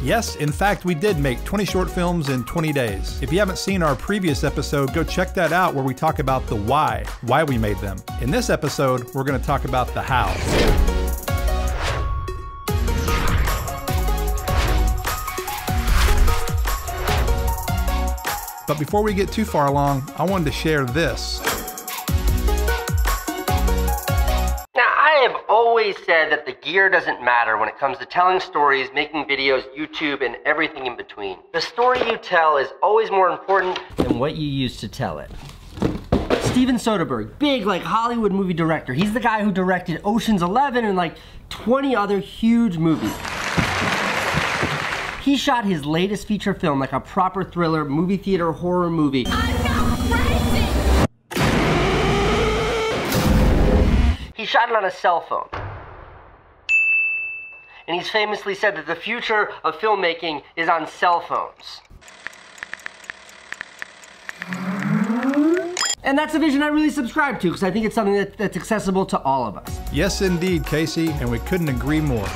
Yes, in fact, we did make 20 short films in 20 days. If you haven't seen our previous episode, go check that out where we talk about the why we made them. In this episode, we're going to talk about the how. But before we get too far along, I wanted to share this. Now, I have always said that the gear doesn't matter when it comes to telling stories, making videos, YouTube, and everything in between. The story you tell is always more important than what you use to tell it. Steven Soderbergh, big like Hollywood movie director. He's the guy who directed Ocean's 11 and like 20 other huge movies. He shot his latest feature film like a proper thriller, movie theater horror movie. I'm not crazy! He shot it on a cell phone. And he's famously said that the future of filmmaking is on cell phones. And that's a vision I really subscribe to because I think it's something that's accessible to all of us. Yes, indeed, Casey, and we couldn't agree more.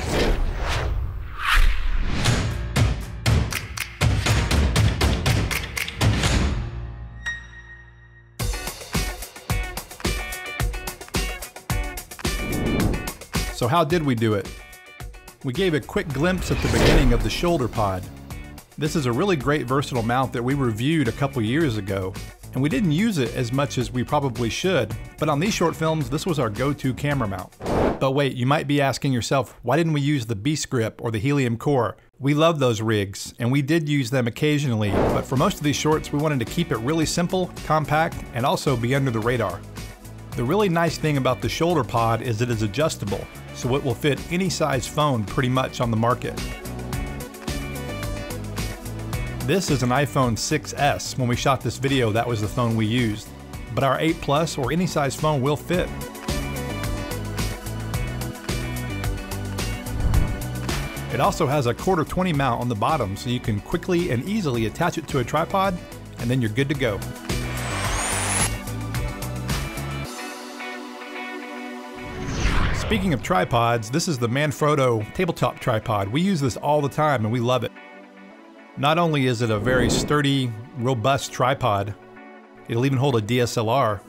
So how did we do it? We gave a quick glimpse at the beginning of the shoulder pod. This is a really great versatile mount that we reviewed a couple years ago, and we didn't use it as much as we probably should, but on these short films, this was our go-to camera mount. But wait, you might be asking yourself, why didn't we use the B-Script or the Helium Core? We love those rigs, and we did use them occasionally, but for most of these shorts, we wanted to keep it really simple, compact, and also be under the radar. The really nice thing about the shoulder pod is it is adjustable, so it will fit any size phone pretty much on the market. This is an iPhone 6S. When we shot this video, that was the phone we used. But our 8 Plus or any size phone will fit. It also has a 1/4-20 mount on the bottom, so you can quickly and easily attach it to a tripod, and then you're good to go. Speaking of tripods, this is the Manfrotto tabletop tripod. We use this all the time and we love it. Not only is it a very sturdy, robust tripod, it'll even hold a DSLR,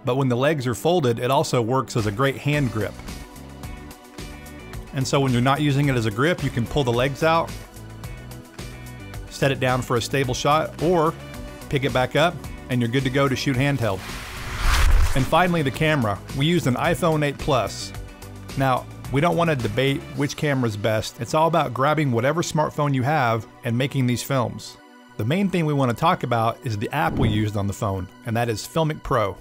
but when the legs are folded, it also works as a great hand grip. And so when you're not using it as a grip, you can pull the legs out, set it down for a stable shot, or pick it back up and you're good to go to shoot handheld. And finally, the camera. We used an iPhone 8 Plus. Now, we don't want to debate which camera is best. It's all about grabbing whatever smartphone you have and making these films. The main thing we want to talk about is the app we used on the phone, and that is Filmic Pro.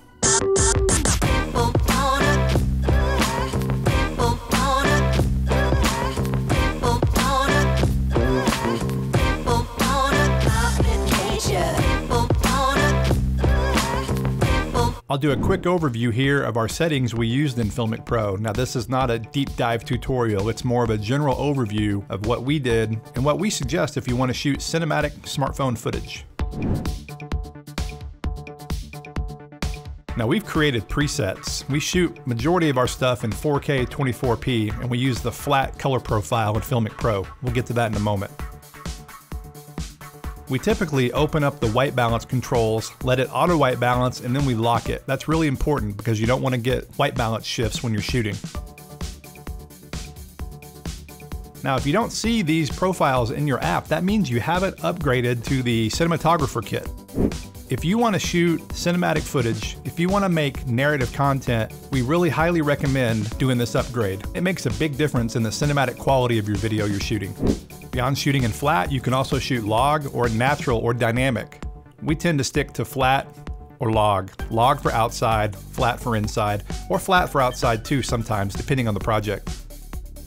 I'll do a quick overview here of our settings we used in Filmic Pro. Now, this is not a deep dive tutorial, it's more of a general overview of what we did and what we suggest if you want to shoot cinematic smartphone footage. Now, we've created presets. We shoot majority of our stuff in 4K 24p, and we use the flat color profile in Filmic Pro. We'll get to that in a moment. We typically open up the white balance controls, let it auto white balance, and then we lock it. That's really important because you don't want to get white balance shifts when you're shooting. Now, if you don't see these profiles in your app, that means you haven't upgraded to the cinematographer kit. If you want to shoot cinematic footage, if you want to make narrative content, we really highly recommend doing this upgrade. It makes a big difference in the cinematic quality of your video you're shooting. Beyond shooting in flat, you can also shoot log or natural or dynamic. We tend to stick to flat or log. Log for outside, flat for inside, or flat for outside too sometimes, depending on the project.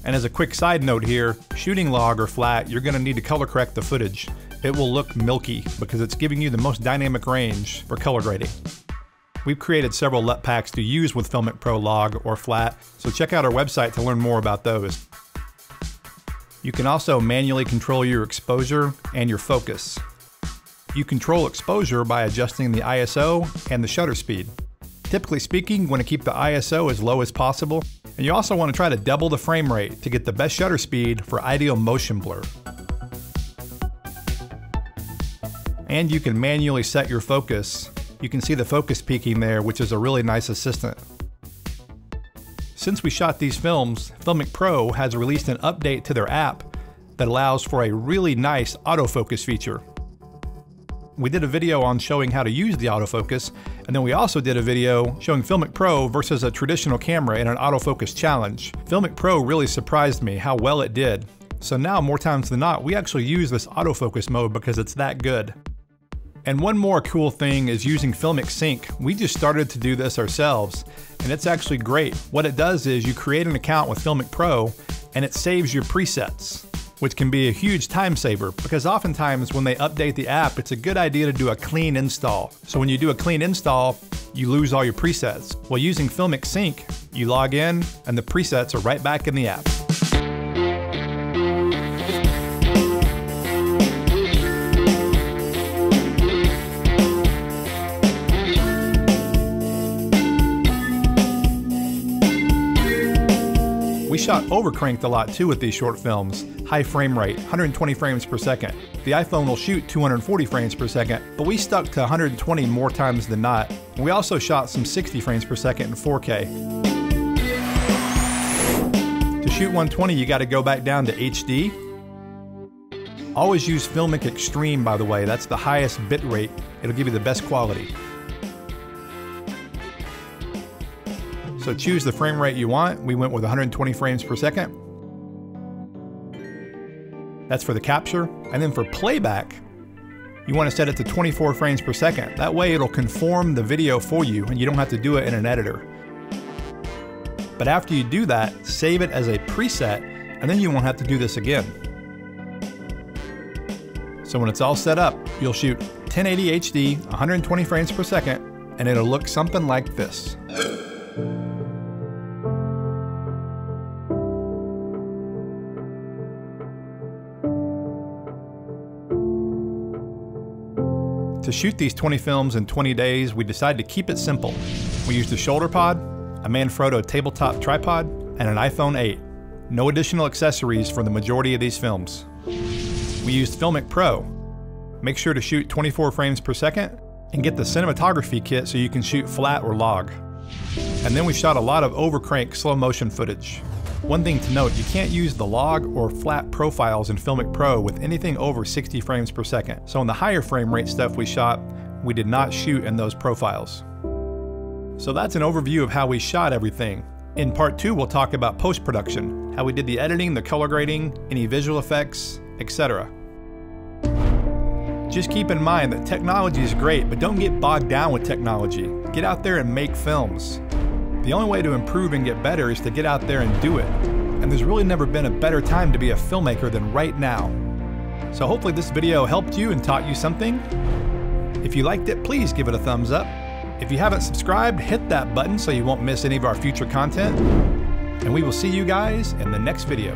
And as a quick side note here, shooting log or flat, you're gonna need to color correct the footage. It will look milky because it's giving you the most dynamic range for color grading. We've created several LUT packs to use with Filmic Pro log or flat, so check out our website to learn more about those. You can also manually control your exposure and your focus. You control exposure by adjusting the ISO and the shutter speed. Typically speaking, you want to keep the ISO as low as possible, and you also want to try to double the frame rate to get the best shutter speed for ideal motion blur. And you can manually set your focus. You can see the focus peaking there, which is a really nice assistant. Since we shot these films, Filmic Pro has released an update to their app that allows for a really nice autofocus feature. We did a video on showing how to use the autofocus, and then we also did a video showing Filmic Pro versus a traditional camera in an autofocus challenge. Filmic Pro really surprised me how well it did. So now, more times than not, we actually use this autofocus mode because it's that good. And one more cool thing is using Filmic Sync. We just started to do this ourselves, and it's actually great. What it does is you create an account with Filmic Pro, and it saves your presets, which can be a huge time saver because oftentimes when they update the app, it's a good idea to do a clean install. So when you do a clean install, you lose all your presets. Well, using Filmic Sync, you log in and the presets are right back in the app. We shot overcranked a lot too with these short films. High frame rate, 120 frames per second. The iPhone will shoot 240 frames per second, but we stuck to 120 more times than not. We also shot some 60 frames per second in 4K. To shoot 120, you gotta go back down to HD. Always use Filmic Extreme, by the way. That's the highest bit rate. It'll give you the best quality. So choose the frame rate you want. We went with 120 frames per second. That's for the capture. And then for playback, you want to set it to 24 frames per second. That way it'll conform the video for you and you don't have to do it in an editor. But after you do that, save it as a preset and then you won't have to do this again. So when it's all set up, you'll shoot 1080 HD, 120 frames per second, and it'll look something like this. To shoot these 20 films in 20 days, we decided to keep it simple. We used a shoulder pod, a Manfrotto tabletop tripod, and an iPhone 8. No additional accessories for the majority of these films. We used Filmic Pro. Make sure to shoot 24 frames per second and get the cinematography kit so you can shoot flat or log. And then we shot a lot of overcrank slow motion footage. One thing to note, you can't use the log or flat profiles in Filmic Pro with anything over 60 frames per second. So in the higher frame rate stuff we shot, we did not shoot in those profiles. So that's an overview of how we shot everything. In part 2, we'll talk about post-production, how we did the editing, the color grading, any visual effects, etc. Just keep in mind that technology is great, but don't get bogged down with technology. Get out there and make films. The only way to improve and get better is to get out there and do it. And there's really never been a better time to be a filmmaker than right now. So hopefully this video helped you and taught you something. If you liked it, please give it a thumbs up. If you haven't subscribed, hit that button so you won't miss any of our future content. And we will see you guys in the next video.